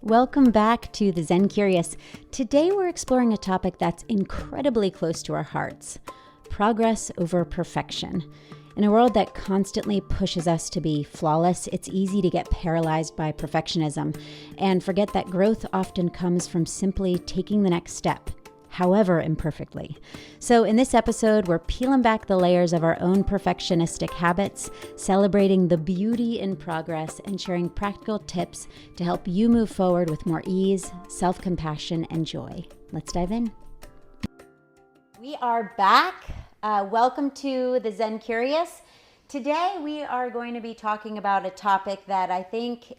Welcome back to the Zen Curious. Today we're exploring a topic that's incredibly close to our hearts: progress over perfection. In a world that constantly pushes us to be flawless, it's easy to get paralyzed by perfectionism and forget that growth often comes from simply taking the next step, however imperfectly. So in this episode, we're peeling back the layers of our own perfectionistic habits, celebrating the beauty in progress, and sharing practical tips to help you move forward with more ease, self-compassion, and joy. Let's dive in. We are back. Welcome to the Zen Curious. Today we are going to be talking about a topic that I think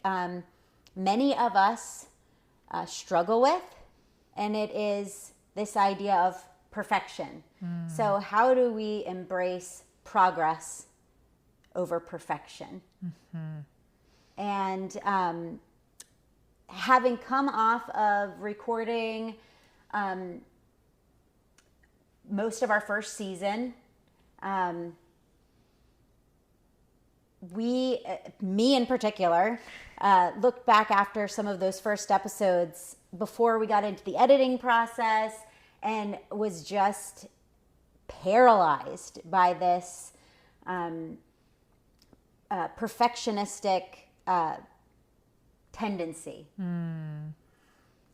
many of us struggle with, and it is this idea of perfection. So how do we embrace progress over perfection? And having come off of recording most of our first season, me in particular, looked back after some of those first episodes before we got into the editing process and was just paralyzed by this perfectionistic tendency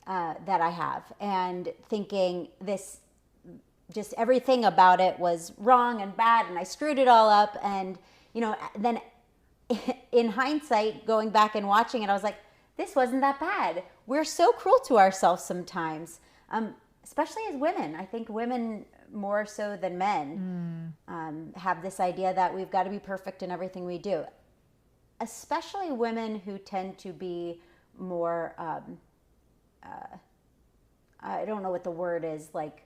that I have, and thinking this, just everything about it was wrong and bad, and I screwed it all up. And then in hindsight, going back and watching it, I was like, this wasn't that bad. We're so cruel to ourselves sometimes, especially as women. I think women more so than men have this idea that we've got to be perfect in everything we do, especially women who tend to be more, I don't know what the word is, like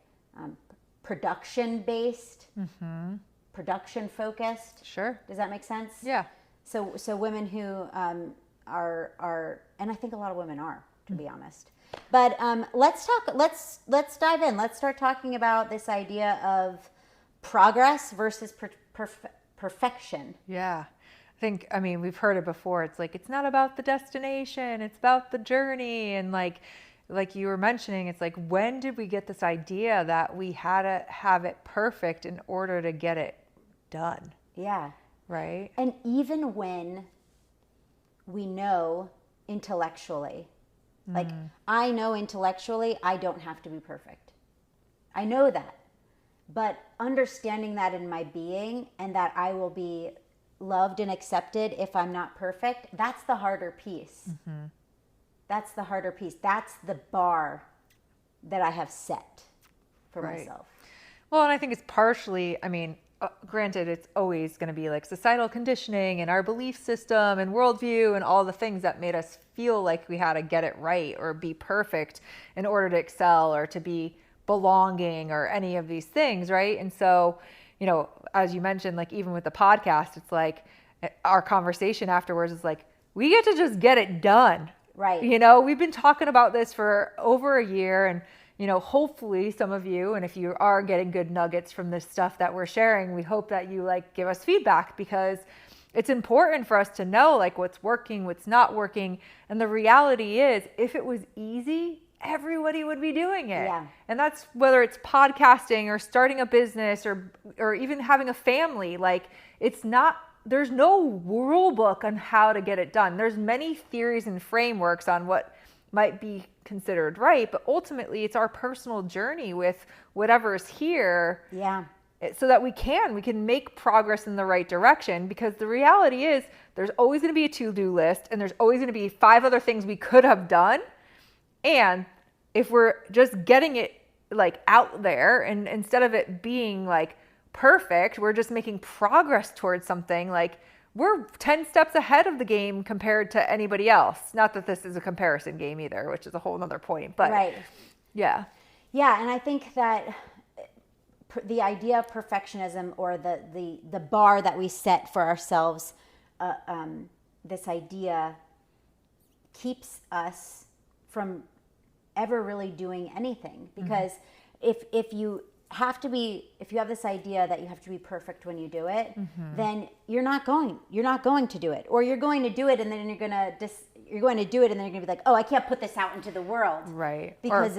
production-based, production focused. Sure. Does that make sense? Yeah. So women who are, and I think a lot of women are, to be honest. But let's dive in. Let's start talking about this idea of progress versus perfection. Yeah. I mean, we've heard it before. It's like, it's not about the destination, it's about the journey. And like you were mentioning, it's like, when did we get this idea that we had to have it perfect in order to get it done? Yeah. Right? And even when we know intellectually, like I know intellectually I don't have to be perfect. I know that. But understanding that in my being, and that I will be loved and accepted if I'm not perfect, that's the harder piece. That's the harder piece. That's the bar that I have set for myself. Well, and I think it's partially, granted, it's always going to be like societal conditioning and our belief system and worldview and all the things that made us feel like we had to get it right or be perfect in order to excel or to be belonging or any of these things, right? And so, as you mentioned, like even with the podcast, it's like our conversation afterwards is like, we get to just get it done. Right. We've been talking about this for over a year, and hopefully some of you, and if you are getting good nuggets from this stuff that we're sharing, we hope that you give us feedback, because it's important for us to know what's working, what's not working. And the reality is, if it was easy, everybody would be doing it. Yeah. And that's whether it's podcasting or starting a business or even having a family. There's no rule book on how to get it done. There's many theories and frameworks on what might be considered right, but ultimately it's our personal journey with whatever is here. Yeah. So that we can make progress in the right direction, because the reality is there's always going to be a to-do list, and there's always going to be 5 other things we could have done. And if we're just getting it out there, and instead of it being perfect, we're just making progress towards something, we're 10 steps ahead of the game compared to anybody else. Not that this is a comparison game either, which is a whole nother point, but right. Yeah. Yeah. And I think that the idea of perfectionism, or the bar that we set for ourselves, this idea keeps us from ever really doing anything, because if you have to be, if you have this idea that you have to be perfect when you do it, then you're not going to do it, or you're going to do it and then you're going to do it and then you're going to be like, oh, I can't put this out into the world. Right. Because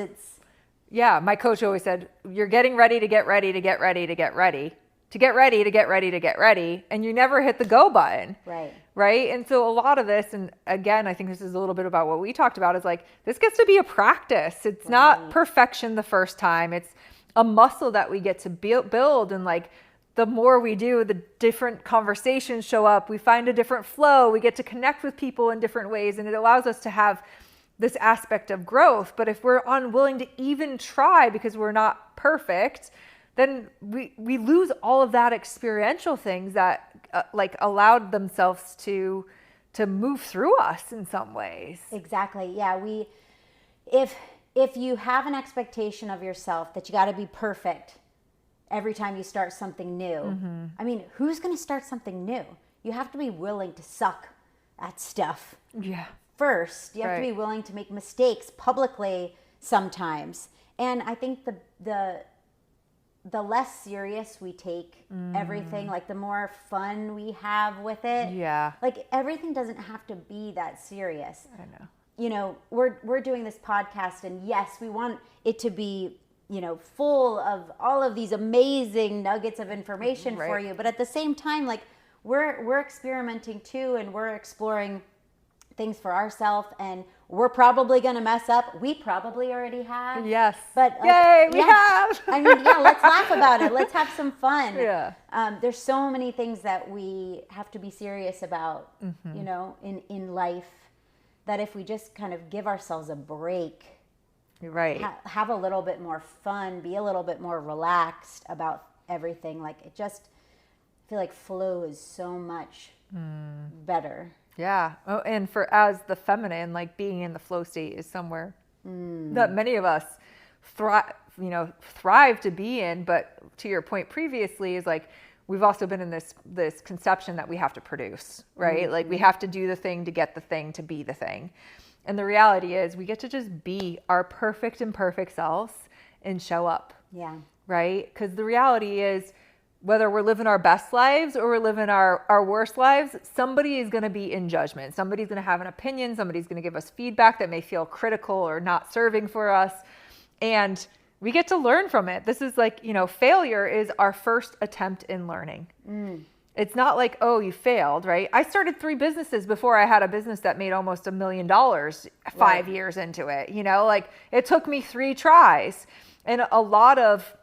yeah, my coach always said, you're getting ready to get ready to get ready to get ready to get ready to get ready to get ready, and you never hit the go button. Right. Right. And so a lot of this, and again, I think this is a little bit about what we talked about, is like, this gets to be a practice. It's not perfection the first time. It's a muscle that we get to build. And like, the more we do, the different conversations show up. We find a different flow. We get to connect with people in different ways. And it allows us to have this aspect of growth. But if we're unwilling to even try because we're not perfect, then we lose all of that experiential things that like allowed themselves to move through us in some ways. Exactly. Yeah. If you have an expectation of yourself that you got to be perfect every time you start something new, I mean, who's going to start something new? You have to be willing to suck at stuff. Yeah. First, you have to be willing to make mistakes publicly sometimes. And I think the less serious we take everything, like the more fun we have with it. Yeah. Like everything doesn't have to be that serious. I know. You know, we're doing this podcast, and yes, we want it to be, you know, full of all of these amazing nuggets of information for you. But at the same time, like we're experimenting too, and we're exploring things for ourselves, and we're probably going to mess up. We probably already have. Yes. But yay, we have. I mean, yeah, let's laugh about it. Let's have some fun. Yeah. There's so many things that we have to be serious about, you know, in life, that if we just kind of give ourselves a break, right, have a little bit more fun, be a little bit more relaxed about everything, like it just, I feel like flow is so much better. Yeah. Oh, and for as the feminine, like being in the flow state is somewhere that many of us thrive to be in. But to your point previously, is like, we've also been in this conception that we have to produce, right? Like we have to do the thing to get the thing to be the thing. And the reality is we get to just be our perfect and imperfect selves and show up. Yeah. Right? Because the reality is, whether we're living our best lives or we're living our worst lives, somebody is going to be in judgment. Somebody's going to have an opinion. Somebody's going to give us feedback that may feel critical or not serving for us. And we get to learn from it. This is like, failure is our first attempt in learning. It's not like, oh, you failed, right? I started 3 businesses before I had a business that made almost $1 million 5 years into it. Like it took me 3 tries. And a lot of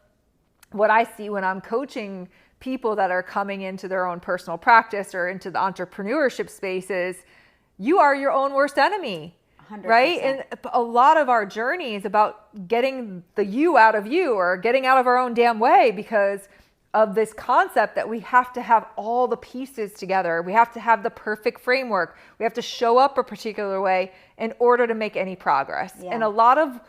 what I see when I'm coaching people that are coming into their own personal practice or into the entrepreneurship spaces, you are your own worst enemy. 100%. Right? And a lot of our journey is about getting the you out of you, or getting out of our own damn way, because of this concept that we have to have all the pieces together. We have to have the perfect framework. We have to show up a particular way in order to make any progress. Yeah. And a lot of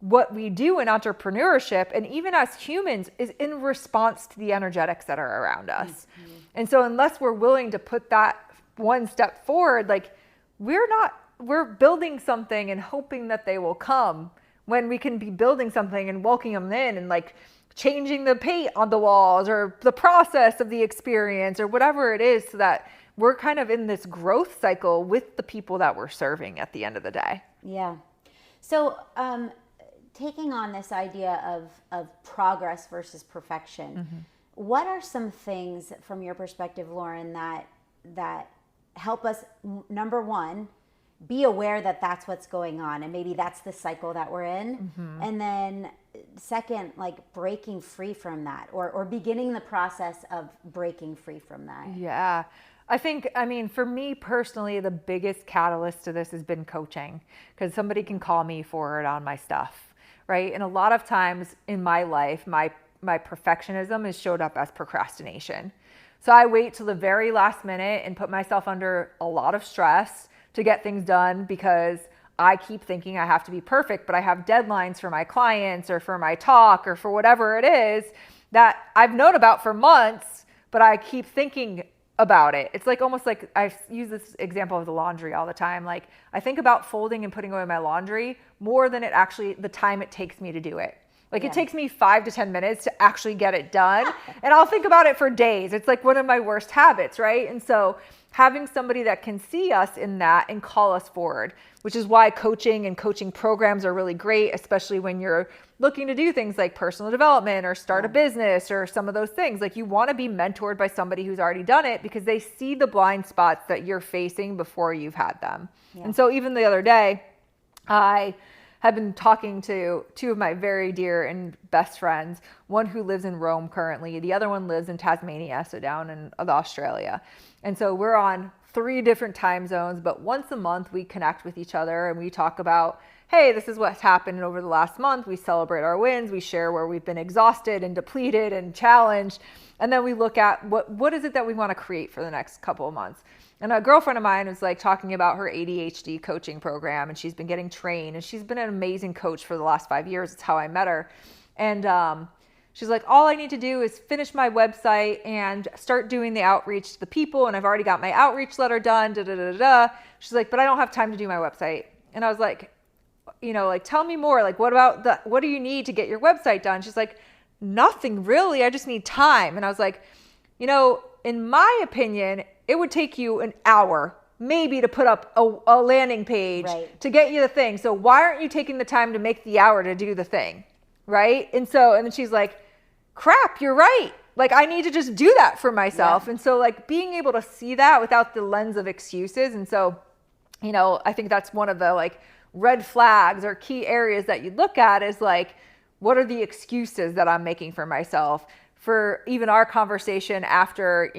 what we do in entrepreneurship, and even as humans, is in response to the energetics that are around us. And so unless we're willing to put that one step forward, like we're building something and hoping that they will come, when we can be building something and welcoming them in, and like changing the paint on the walls or the process of the experience or whatever it is, so that we're kind of in this growth cycle with the people that we're serving at the end of the day. Yeah. So, taking on this idea of progress versus perfection, what are some things from your perspective, Lauren, that help us, number one, be aware that that's what's going on, and maybe that's the cycle that we're in, and then second, like breaking free from that, or beginning the process of breaking free from that? Yeah. I mean, for me personally, the biggest catalyst to this has been coaching, because somebody can call me forward on my stuff, right? And a lot of times in my life, my perfectionism has showed up as procrastination. So I wait till the very last minute and put myself under a lot of stress to get things done, because I keep thinking I have to be perfect, but I have deadlines for my clients or for my talk or for whatever it is that I've known about for months, but I keep thinking about it. It's like almost like I use this example of the laundry all the time. Like I think about folding and putting away my laundry more than the time it takes me to do it. Like it takes me 5 to 10 minutes to actually get it done. And I'll think about it for days. It's like one of my worst habits, right? And so having somebody that can see us in that and call us forward, which is why coaching and coaching programs are really great, especially when you're looking to do things like personal development or start a business or some of those things. Like you want to be mentored by somebody who's already done it because they see the blind spots that you're facing before you've had them. Yeah. And so even the other day, I have been talking to 2 of my very dear and best friends, one who lives in Rome currently, the other one lives in Tasmania, so down in Australia. And so we're on 3 different time zones, but once a month we connect with each other and we talk about, hey, this is what's happened over the last month. We celebrate our wins. We share where we've been exhausted and depleted and challenged. And then we look at what is it that we want to create for the next couple of months. And a girlfriend of mine was like talking about her ADHD coaching program, and she's been getting trained, and she's been an amazing coach for the last 5 years. It's how I met her. And she's like, all I need to do is finish my website and start doing the outreach to the people. And I've already got my outreach letter done, da, da, da, da. She's like, but I don't have time to do my website. And I was like, tell me more. Like, what do you need to get your website done? She's like, nothing really. I just need time. And I was like, in my opinion, it would take you an hour maybe to put up a landing page to get you the thing. So why aren't you taking the time to make the hour to do the thing? Right. And then she's like, crap, you're right. Like I need to just do that for myself. Yeah. And so like being able to see that without the lens of excuses. And so, I think that's one of the like red flags or key areas that you look at is like, what are the excuses that I'm making for myself? For even our conversation after,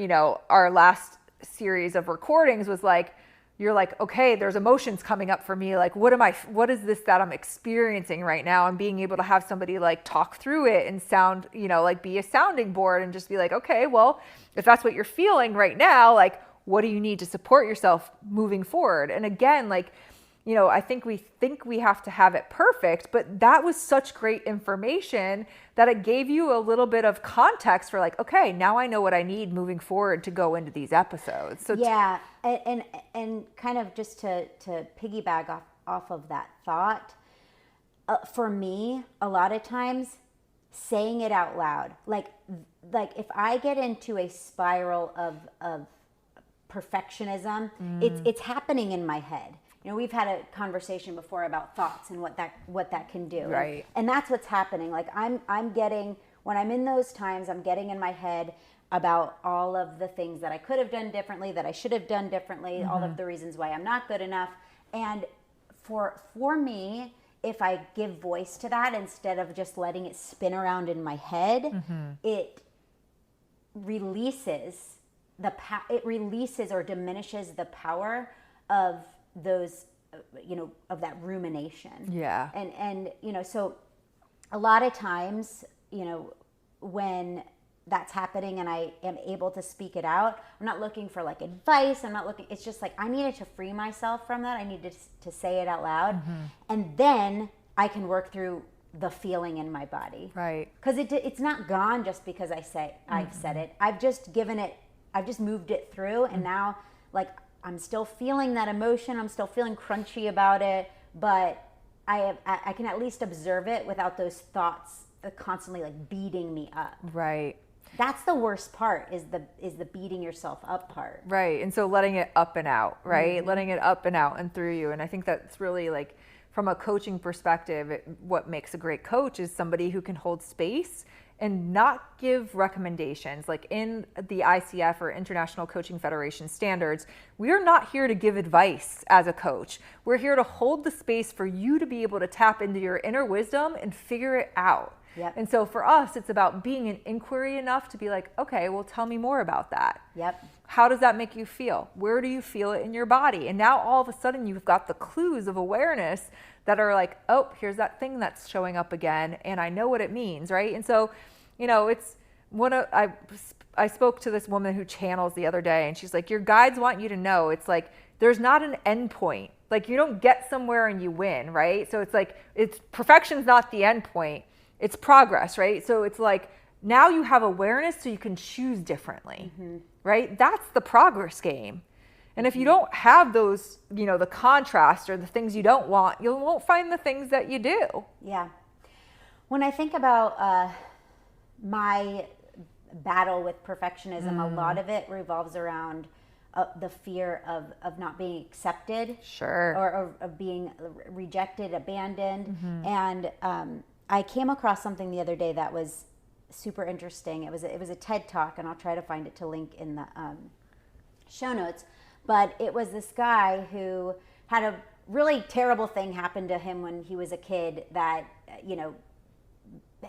our last series of recordings was like, you're like, okay, there's emotions coming up for me. Like, what is this that I'm experiencing right now? And being able to have somebody like talk through it and sound, like be a sounding board and just be like, okay, well, if that's what you're feeling right now, like, what do you need to support yourself moving forward? And again, like, I think we have to have it perfect, but that was such great information that it gave you a little bit of context for like, okay, now I know what I need moving forward to go into these episodes. So yeah. And kind of just to piggyback off of that thought, for me, a lot of times saying it out loud, like if I get into a spiral of perfectionism, it's happening in my head. We've had a conversation before about thoughts and what that can do. Right. And that's what's happening. Like I'm getting, when I'm in those times, I'm getting in my head about all of the things that I could have done differently, that I should have done differently, all of the reasons why I'm not good enough. And for me, if I give voice to that instead of just letting it spin around in my head, it releases or diminishes the power of those, of that rumination. Yeah. And so a lot of times, when that's happening and I am able to speak it out, I'm not looking for like advice. It's just like, I needed to free myself from that. I needed to say it out loud. And then I can work through the feeling in my body. Right. Because it's not gone just because I've said it. I've just moved it through. And now like, I'm still feeling that emotion. I'm still feeling crunchy about it, but I can at least observe it without those thoughts constantly like beating me up. Right. That's the worst part is the beating yourself up part. Right. And so letting it up and out, right? Letting it up and out and through you. And I think that's really like from a coaching perspective, what makes a great coach is somebody who can hold space and not give recommendations. Like in the ICF or International Coaching Federation standards, we are not here to give advice as a coach. We're here to hold the space for you to be able to tap into your inner wisdom and figure it out. Yep. And so for us, it's about being an inquiry enough to be like, okay, well, tell me more about that. Yep. How does that make you feel? Where do you feel it in your body? And now all of a sudden you've got the clues of awareness that are like, oh, here's that thing that's showing up again, and I know what it means, right? And so, it's I spoke to this woman who channels the other day, and she's like, your guides want you to know, it's like, there's not an end point. Like you don't get somewhere and you win, right? So it's like, perfection's not the end point. It's progress, right? So it's like, now you have awareness so you can choose differently, right? That's the progress game. And if you don't have those, the contrast or the things you don't want, you won't find the things that you do. Yeah. When I think about my battle with perfectionism, a lot of it revolves around the fear of not being accepted, Sure, or of being rejected, abandoned. And I came across something the other day that was super interesting. It was a TED Talk, and I'll try to find it to link in the show notes. But it was this guy who had a really terrible thing happen to him when he was a kid that,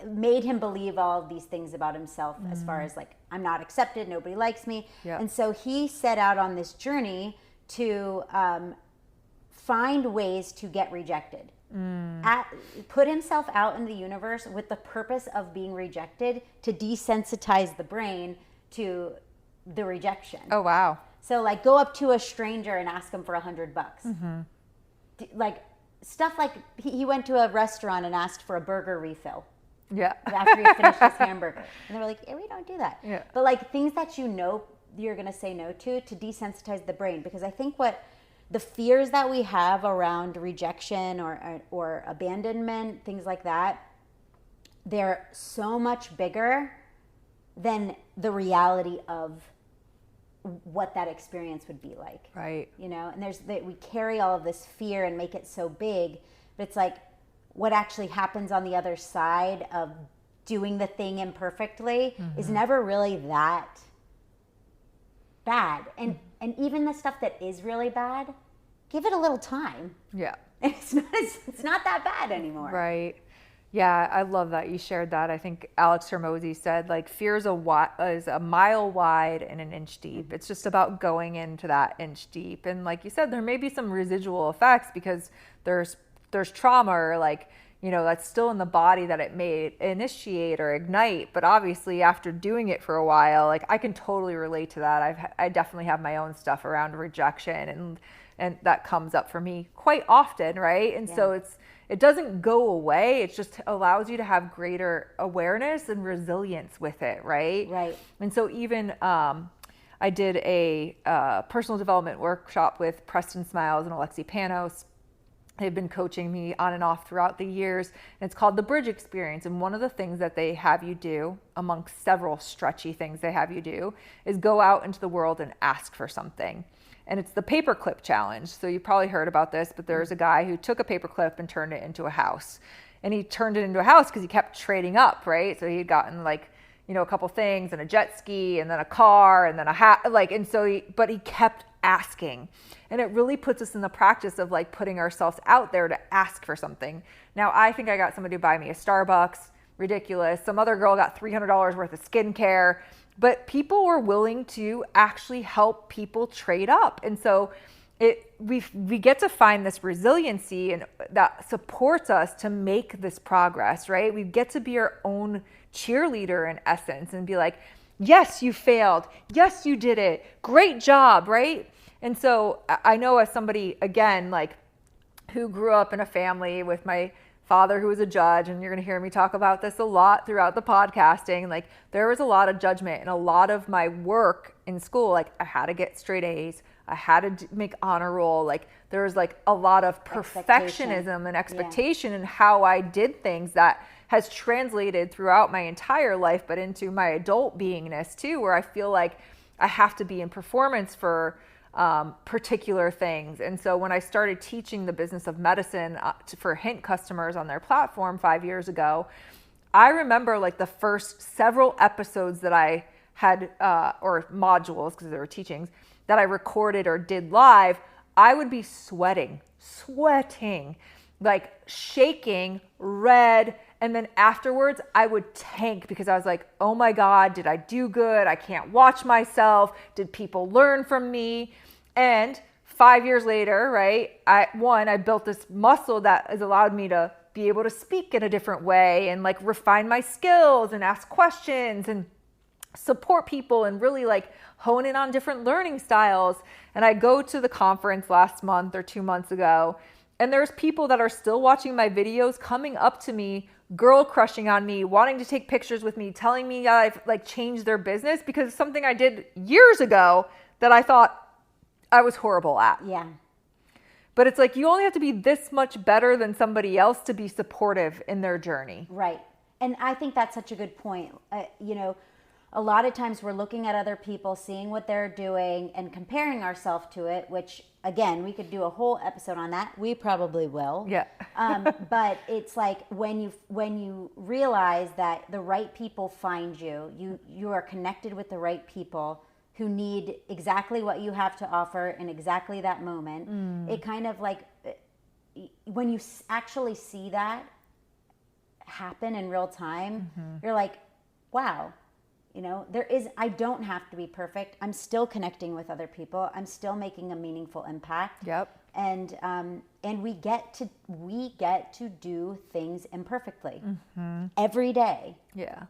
made him believe all of these things about himself, as far as like, I'm not accepted, nobody likes me. Yep. And so he set out on this journey to find ways to get rejected. Put himself out in the universe with the purpose of being rejected, to desensitize the brain to the rejection. Oh, wow. So like, go up to a stranger and ask them for $100. Like stuff like he went to a restaurant and asked for a burger refill. Yeah. After he finished his hamburger. And they were like, we don't do that. Yeah. But like things that you're going to say no to desensitize the brain. Because I think what the fears that we have around rejection or abandonment, things like that, they're so much bigger than the reality of what that experience would be like. Right. And we carry all of this fear and make it so big, but it's like, what actually happens on the other side of doing the thing imperfectly is never really that bad. And even the stuff that is really bad, give it a little time. Yeah. It's not that bad anymore. Right. Yeah, I love that you shared that. I think Alex Hormozy said, like, fear is a mile wide and an inch deep. It's just about going into that inch deep. And like you said, there may be some residual effects because there's trauma, or like, that's still in the body that it may initiate or ignite. But obviously after doing it for a while, like, I can totally relate to that. I definitely have my own stuff around rejection, and that comes up for me quite often. Right. And so it doesn't go away. It just allows you to have greater awareness and resilience with it. Right. Right. And so even, I did a personal development workshop with Preston Smiles and Alexi Panos. They've been coaching me on and off throughout the years, and it's called the Bridge Experience. And one of the things that they have you do, amongst several stretchy things they have you do, is go out into the world and ask for something. And it's the paperclip challenge. So you probably heard about this, but there's a guy who took a paperclip and turned it into a house. And he turned it into a house because he kept trading up, right? So he'd gotten like, a couple things, and a jet ski, and then a car, and then a hat, but he kept asking. And it really puts us in the practice of like putting ourselves out there to ask for something. Now, I think I got somebody to buy me a Starbucks, ridiculous. Some other girl got $300 worth of skincare, but people were willing to actually help people trade up. And so we get to find this resiliency and that supports us to make this progress, right? We get to be our own cheerleader in essence and be like, yes, you failed. Yes, you did it. Great job, right? And so I know, as somebody, again, like, who grew up in a family with my father who was a judge, and you're going to hear me talk about this a lot throughout the podcasting, like, there was a lot of judgment, and a lot of my work in school, like, I had to get straight A's. I had to make honor roll. Like, there was like a lot of perfectionism and expectation in how I did things that has translated throughout my entire life, but into my adult beingness too, where I feel like I have to be in performance for particular things. And so when I started teaching the business of medicine for Hint customers on their platform 5 years ago, I remember like the first several episodes that I had, or modules, because there were teachings, that I recorded or did live, I would be sweating, like shaking, red. And then afterwards I would tank because I was like, oh my God, did I do good? I can't watch myself. Did people learn from me? And 5 years later, right, I built this muscle that has allowed me to be able to speak in a different way and like refine my skills and ask questions and support people and really like hone in on different learning styles. And I go to the conference last month or 2 months ago, and there's people that are still watching my videos coming up to me, girl crushing on me, wanting to take pictures with me, telling me I've like changed their business because of something I did years ago that I thought I was horrible at. Yeah. But it's like you only have to be this much better than somebody else to be supportive in their journey. Right. And I think that's such a good point. A lot of times we're looking at other people, seeing what they're doing and comparing ourselves to it, which again, we could do a whole episode on that. We probably will. Yeah. But it's like when you realize that the right people find you, you are connected with the right people who need exactly what you have to offer in exactly that moment. It kind of like, when you actually see that happen in real time, you're like, wow, I don't have to be perfect. I'm still connecting with other people. I'm still making a meaningful impact. Yep. And we get to do things imperfectly every day. Yeah.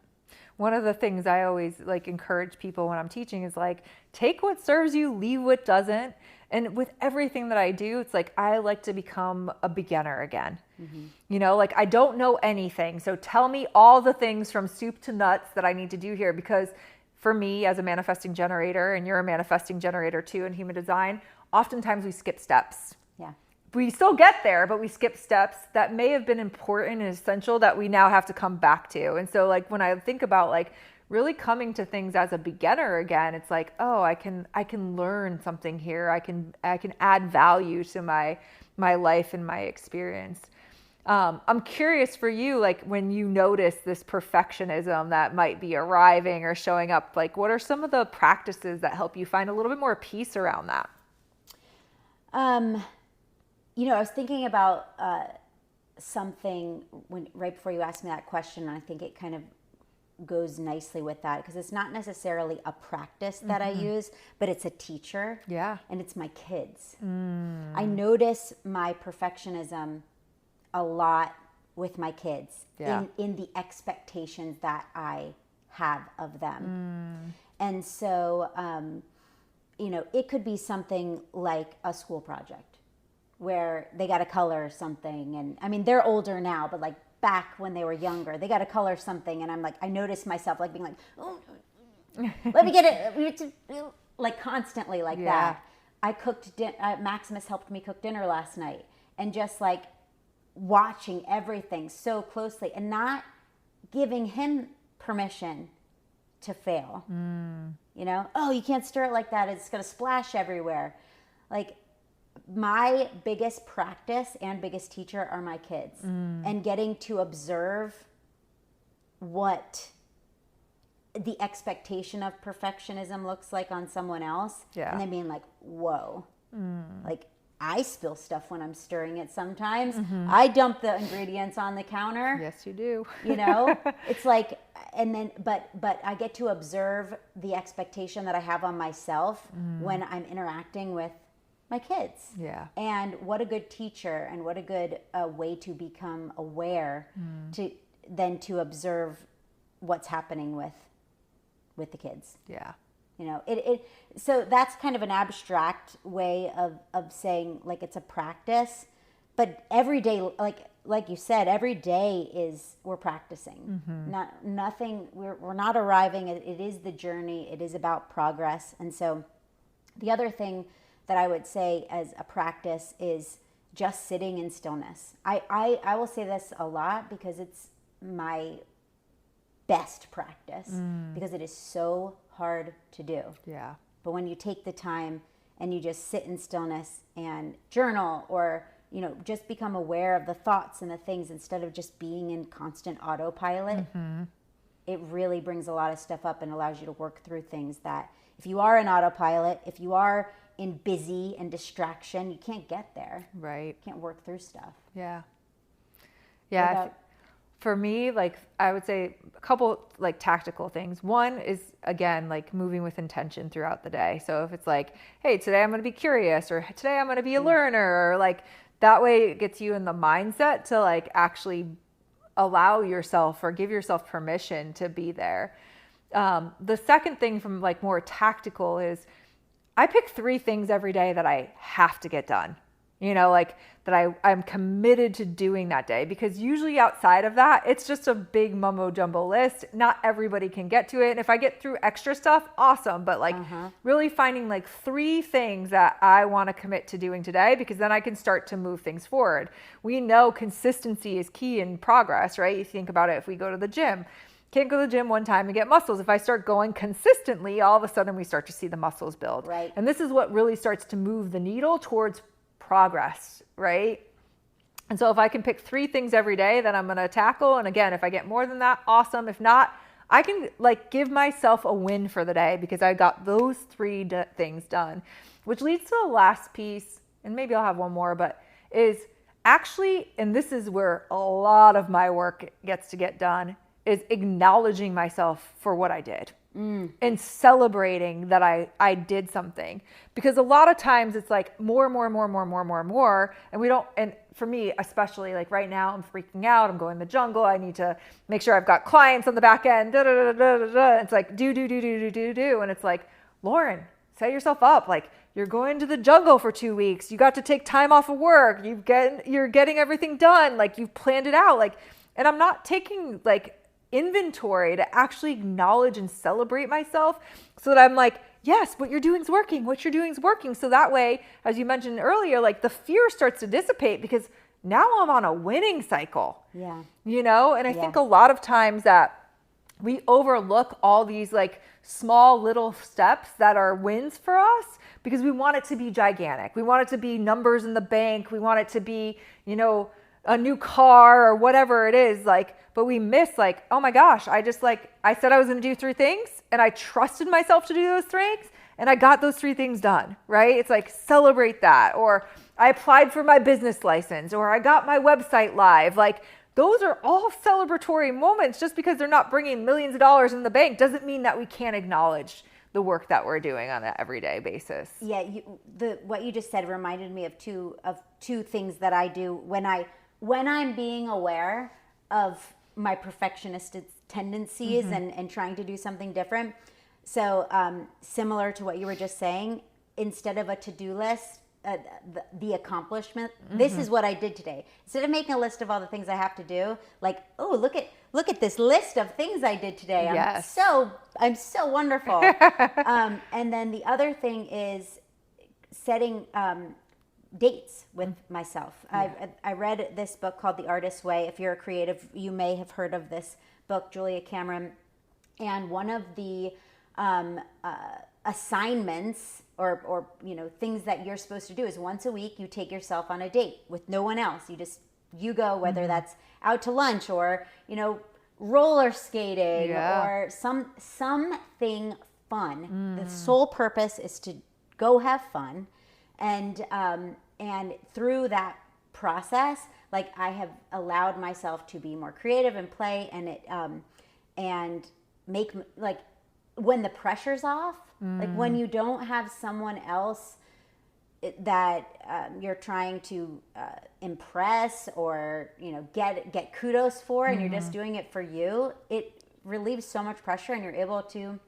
One of the things I always like encourage people when I'm teaching is like, take what serves you, leave what doesn't. And with everything that I do, it's like, I like to become a beginner again. Like I don't know anything. So tell me all the things from soup to nuts that I need to do here. Because for me as a manifesting generator, and you're a manifesting generator too in human design, oftentimes we skip steps. Yeah. We still get there, but we skip steps that may have been important and essential that we now have to come back to. And so like when I think about like really coming to things as a beginner again, it's like, oh, I can learn something here. I can add value to my life and my experience. I'm curious for you, like when you notice this perfectionism that might be arriving or showing up, like what are some of the practices that help you find a little bit more peace around that? I was thinking about something right before you asked me that question, and I think it kind of goes nicely with that because it's not necessarily a practice that I use, but it's a teacher. Yeah. And it's my kids. I notice my perfectionism a lot with my kids in the expectations that I have of them. And so, it could be something like a school project where they got to color something. And I mean, they're older now, but like back when they were younger, they got to color something. And I'm like, I noticed myself like being like, oh, let me get it. Like constantly like that. I cooked, Maximus helped me cook dinner last night, and just like watching everything so closely and not giving him permission to fail. Oh, you can't stir it like that. It's going to splash everywhere. Like, my biggest practice and biggest teacher are my kids, and getting to observe what the expectation of perfectionism looks like on someone else, and then being like, whoa, like I spill stuff when I'm stirring it sometimes. I dump the ingredients on the counter. Yes, you do. It's like, and then, but I get to observe the expectation that I have on myself when I'm interacting with my kids. Yeah. And what a good teacher, and what a good way to become aware to observe what's happening with the kids. Yeah. So that's kind of an abstract way of saying like it's a practice, but every day, like you said, every day we're practicing. We're not arriving. It is the journey. It is about progress. And so the other thing that I would say as a practice is just sitting in stillness. I will say this a lot because it's my best practice because it is so hard to do. Yeah. But when you take the time and you just sit in stillness and journal, or just become aware of the thoughts and the things instead of just being in constant autopilot, it really brings a lot of stuff up and allows you to work through things that if you are in autopilot, if you are in busy and distraction, you can't get there. Right. You can't work through stuff. Yeah. Yeah. For me, like I would say a couple like tactical things. One is again, like moving with intention throughout the day. So if it's like, hey, today I'm going to be curious, or today I'm going to be a learner, or like that way it gets you in the mindset to like actually allow yourself or give yourself permission to be there. The second thing from like more tactical is I pick 3 things every day that I have to get done. like that I'm committed to doing that day, because usually outside of that, it's just a big mumbo jumbo list. Not everybody can get to it. And if I get through extra stuff, awesome. But like really finding like 3 things that I want to commit to doing today, because then I can start to move things forward. We know consistency is key in progress, right? You think about it. If we go to the gym, can't go to the gym one time and get muscles. If I start going consistently, all of a sudden we start to see the muscles build. Right. And this is what really starts to move the needle towards progress, right? And so if I can pick 3 things every day that I'm going to tackle, and again, if I get more than that, awesome. If not, I can like give myself a win for the day because I got those 3 things done, which leads to the last piece. And maybe I'll have one more, but is actually, and this is where a lot of my work gets to get done, is acknowledging myself for what I did and celebrating that I did something. Because a lot of times it's like more. And we don't, and for me, especially like right now, I'm freaking out. I'm going in the jungle. I need to make sure I've got clients on the back end. It's like do. And it's like, Lauren, set yourself up. Like, you're going to the jungle for 2 weeks. You got to take time off of work. You're getting everything done. Like, you've planned it out. Like, and I'm not taking like inventory to actually acknowledge and celebrate myself, so that I'm like, yes, what you're doing is working. What you're doing is working. So that way, as you mentioned earlier, like the fear starts to dissipate because now I'm on a winning cycle. Yeah. And I think a lot of times that we overlook all these like small little steps that are wins for us because we want it to be gigantic. We want it to be numbers in the bank. We want it to be, a new car or whatever it is, like, but we miss like, oh my gosh, I said I was going to do 3 things and I trusted myself to do those 3 things and I got those 3 things done, right? It's like, celebrate that. Or I applied for my business license, or I got my website live. Like, those are all celebratory moments. Just because they're not bringing millions of dollars in the bank doesn't mean that we can't acknowledge the work that we're doing on an everyday basis. Yeah. What you just said reminded me of two things that I do when I'm being aware of my perfectionist tendencies and trying to do something different. So similar to what you were just saying, instead of a to-do list, the accomplishment, this is what I did today. Instead of making a list of all the things I have to do, like, oh, look at this list of things I did today. Yes. I'm so wonderful. And then the other thing is setting dates with myself. I read this book called The Artist's Way. If you're a creative, you may have heard of this book, Julia Cameron. And one of the assignments or things that you're supposed to do is once a week you take yourself on a date with no one else. You go, whether that's out to lunch or roller skating or something fun. The sole purpose is to go have fun. And through that process, like, I have allowed myself to be more creative and play, and make, like, when the pressure's off, like when you don't have someone else that you're trying to impress or get kudos for, and you're just doing it for you, it relieves so much pressure, and you're able to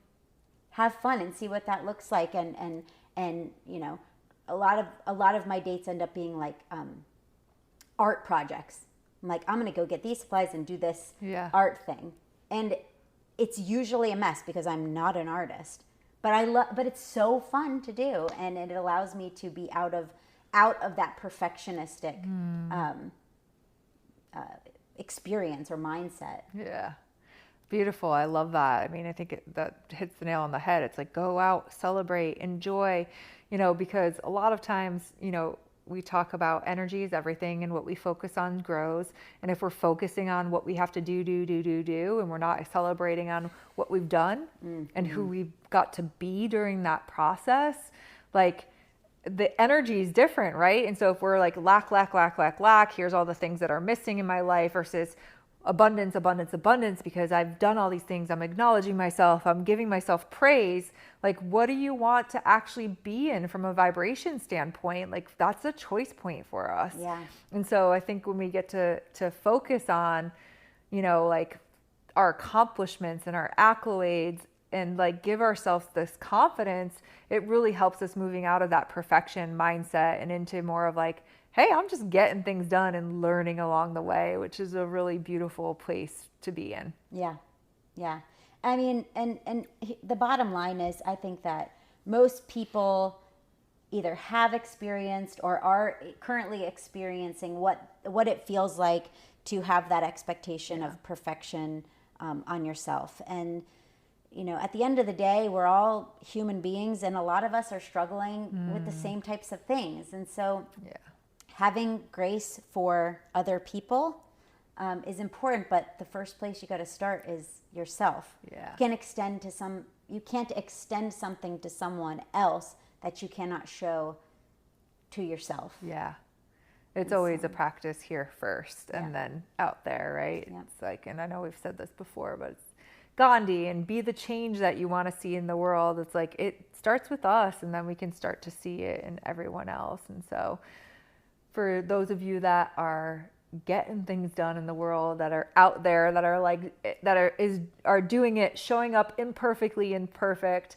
have fun and see what that looks like, and a lot of my dates end up being like art projects. I'm like, I'm gonna go get these supplies and do this art thing, and it's usually a mess because I'm not an artist. But it's so fun to do, and it allows me to be out of that perfectionistic experience or mindset. Yeah. Beautiful. I love that. I mean, I think that hits the nail on the head. It's like, go out, celebrate, enjoy, because a lot of times, we talk about energy is everything, and what we focus on grows. And if we're focusing on what we have to do, and we're not celebrating on what we've done and who we've got to be during that process, like, the energy is different, right? And so if we're like lack, here's all the things that are missing in my life, versus abundance, because I've done all these things, I'm acknowledging myself, I'm giving myself praise. Like, what do you want to actually be in from a vibration standpoint? Like, that's a choice point for us. Yeah. And so I think when we get to focus on, like, our accomplishments and our accolades, and like give ourselves this confidence, it really helps us moving out of that perfection mindset and into more of like hey, I'm just getting things done and learning along the way, which is a really beautiful place to be in. Yeah. Yeah. I mean, and the bottom line is, I think that most people either have experienced or are currently experiencing what it feels like to have that expectation of perfection on yourself. And, you know, at the end of the day, we're all human beings, and a lot of us are struggling with the same types of things. And so having grace for other people is important, but the first place you got to start is yourself. Yeah. You can't extend something to someone else that you cannot show to yourself. Yeah. It's always a practice here first and then out there, right? Yeah. It's like, and I know we've said this before, but it's Gandhi and be the change that you want to see in the world. It's like, it starts with us, and then we can start to see it in everyone else. And so for those of you that are getting things done in the world, that are out there, that are like, are doing it, showing up imperfectly imperfect,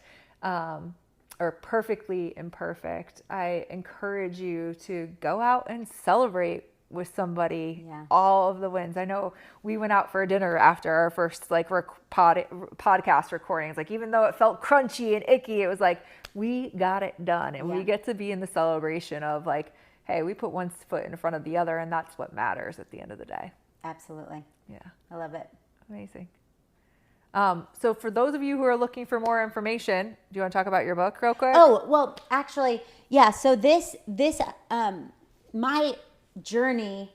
or perfectly imperfect, I encourage you to go out and celebrate with somebody all of the wins. I know we went out for a dinner after our first like podcast recordings. Like, even though it felt crunchy and icky, it was like, we got it done, and we get to be in the celebration of like, hey, we put one foot in front of the other, and that's what matters at the end of the day. Absolutely. Yeah. I love it. Amazing. So for those of you who are looking for more information, do you want to talk about your book real quick? Oh, well, actually, yeah. So my journey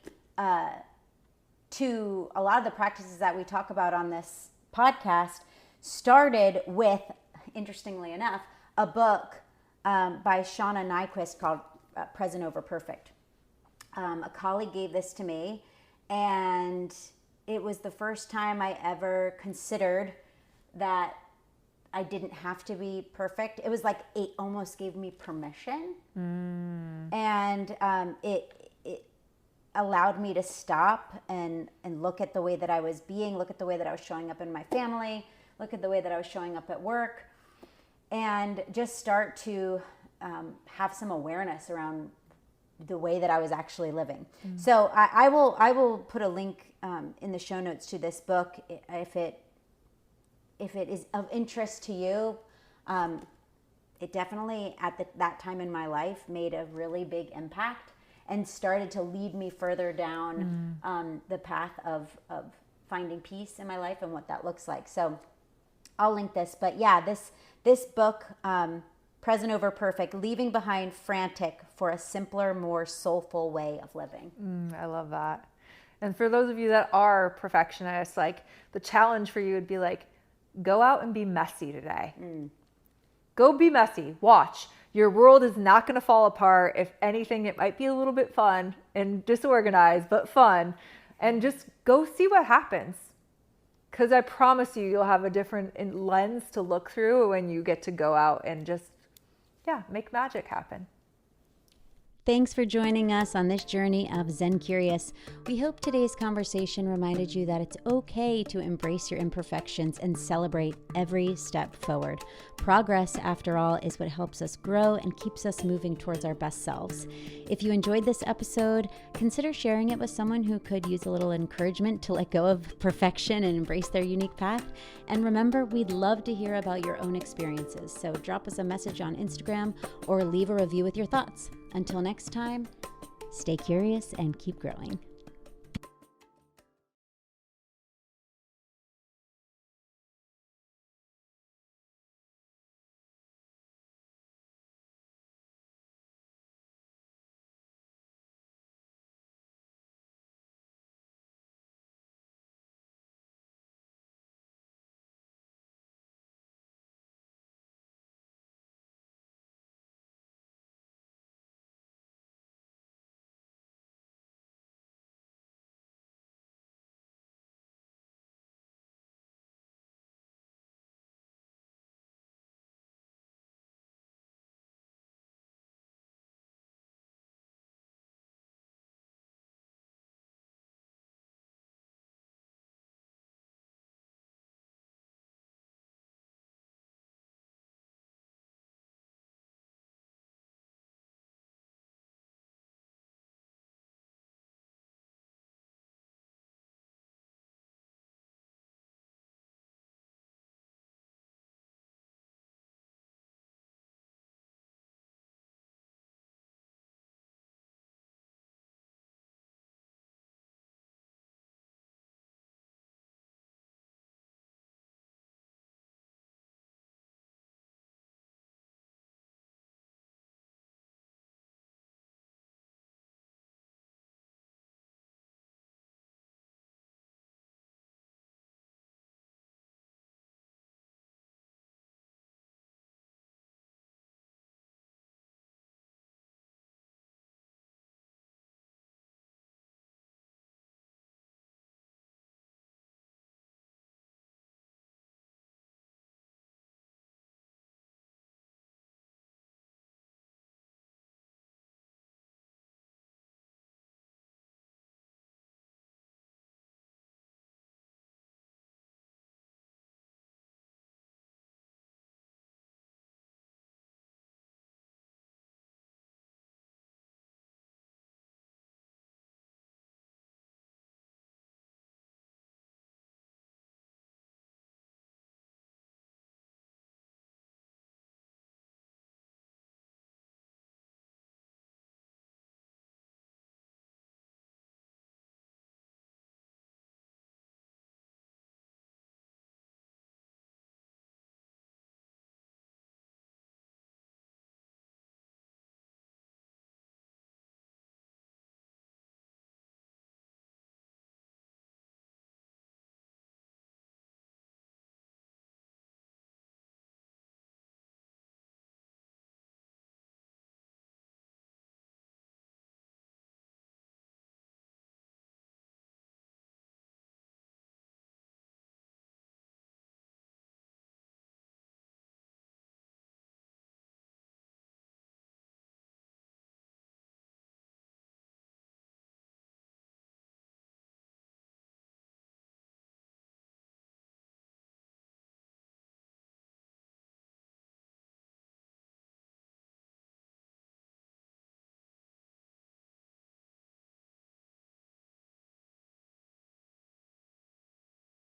to a lot of the practices that we talk about on this podcast started with, interestingly enough, a book by Shauna Nyquist called Present Over Perfect. A colleague gave this to me, and it was the first time I ever considered that I didn't have to be perfect. It was like it almost gave me permission. And it allowed me to stop and look at the way that I was being, look at the way that I was showing up in my family, look at the way that I was showing up at work, and just start to have some awareness around the way that I was actually living. So I will put a link in the show notes to this book if it is of interest to you. It definitely at that time in my life made a really big impact and started to lead me further down the path of finding peace in my life and what that looks like. So I'll link this, but yeah, this book, Present Over Perfect, Leaving Behind Frantic for a Simpler, More Soulful Way of Living. I love that. And for those of you that are perfectionists, like, the challenge for you would be like, go out and be messy today. Go be messy. Watch. Your world is not going to fall apart. If anything, it might be a little bit fun and disorganized, but fun. And just go see what happens. Because I promise you'll have a different lens to look through when you get to go out and just, make magic happen. Thanks for joining us on this journey of Zen Curious. We hope today's conversation reminded you that it's okay to embrace your imperfections and celebrate every step forward. Progress, after all, is what helps us grow and keeps us moving towards our best selves. If you enjoyed this episode, consider sharing it with someone who could use a little encouragement to let go of perfection and embrace their unique path. And remember, we'd love to hear about your own experiences. So drop us a message on Instagram or leave a review with your thoughts. Until next time, stay curious and keep growing.